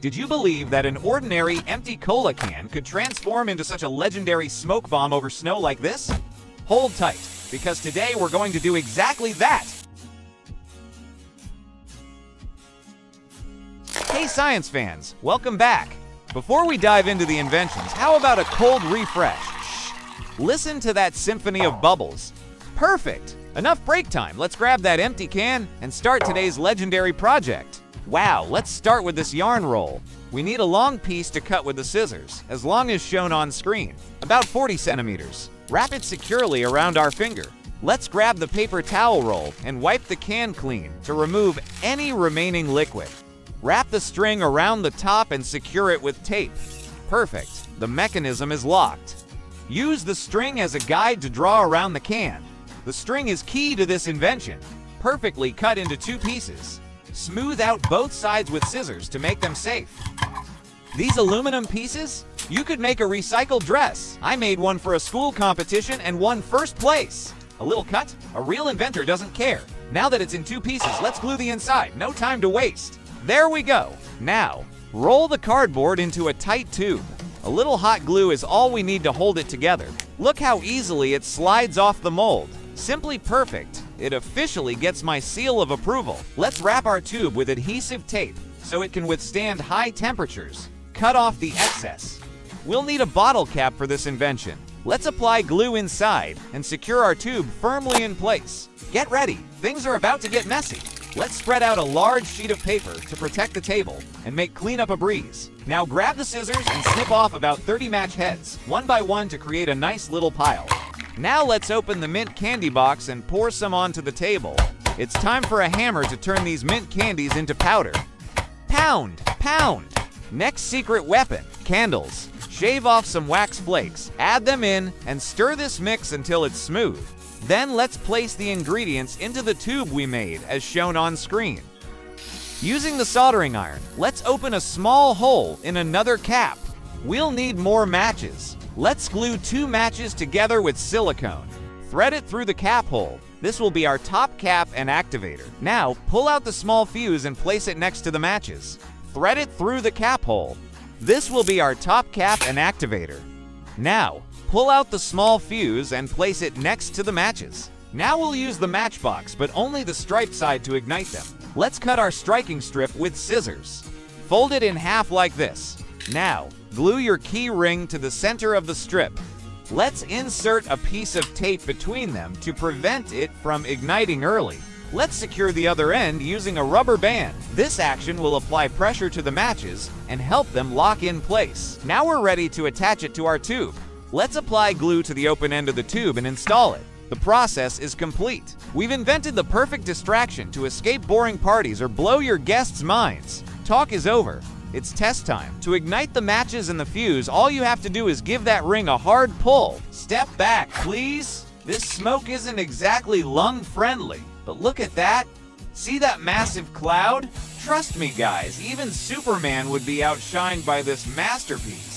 Did you believe that an ordinary empty cola can could transform into such a legendary smoke bomb over snow like this? Hold tight, because today we're going to do exactly that! Hey science fans, welcome back! Before we dive into the inventions, how about a cold refresh? Shh! Listen to that symphony of bubbles. Perfect! Enough break time, let's grab that empty can and start today's legendary project. Wow, let's start with this yarn roll. We need a long piece to cut with the scissors, as long as shown on screen, about 40 centimeters. Wrap it securely around our finger. Let's grab the paper towel roll and wipe the can clean to remove any remaining liquid. Wrap the string around the top and secure it with tape. Perfect, the mechanism is locked. Use the string as a guide to draw around the can. The string is key to this invention, perfectly cut into two pieces. Smooth out both sides with scissors to make them safe. These aluminum pieces? You could make a recycled dress. I made one for a school competition and won first place. A little cut? A real inventor doesn't care. Now that it's in two pieces, let's glue the inside. No time to waste. There we go. Now, roll the cardboard into a tight tube. A little hot glue is all we need to hold it together. Look how easily it slides off the mold. Simply perfect. It officially gets my seal of approval. Let's wrap our tube with adhesive tape so it can withstand high temperatures. Cut off the excess. We'll need a bottle cap for this invention. Let's apply glue inside and secure our tube firmly in place. Get ready, things are about to get messy. Let's spread out a large sheet of paper to protect the table and make cleanup a breeze. Now grab the scissors and snip off about 30 match heads, one by one, to create a nice little pile. Now let's open the mint candy box and pour some onto the table. It's time for a hammer to turn these mint candies into powder. Pound, pound. Next secret weapon, candles. Shave off some wax flakes, add them in, and stir this mix until it's smooth. Then let's place the ingredients into the tube we made, as shown on screen. Using the soldering iron, let's open a small hole in another cap. We'll need more matches. Let's glue 2 matches together with silicone. Thread it through the cap hole. This will be our top cap and activator. Now, pull out the small fuse and place it next to the matches. Thread it through the cap hole. This will be our top cap and activator. Now, pull out the small fuse and place it next to the matches. Now we'll use the matchbox, but only the striped side to ignite them. Let's cut our striking strip with scissors. Fold it in half like this. Now, glue your key ring to the center of the strip. Let's insert a piece of tape between them to prevent it from igniting early. Let's secure the other end using a rubber band. This action will apply pressure to the matches and help them lock in place. Now we're ready to attach it to our tube. Let's apply glue to the open end of the tube and install it. The process is complete. We've invented the perfect distraction to escape boring parties or blow your guests' minds. Talk is over. It's test time. To ignite the matches and the fuse, all you have to do is give that ring a hard pull. Step back, please. This smoke isn't exactly lung-friendly, but look at that. See that massive cloud? Trust me, guys, even Superman would be outshined by this masterpiece.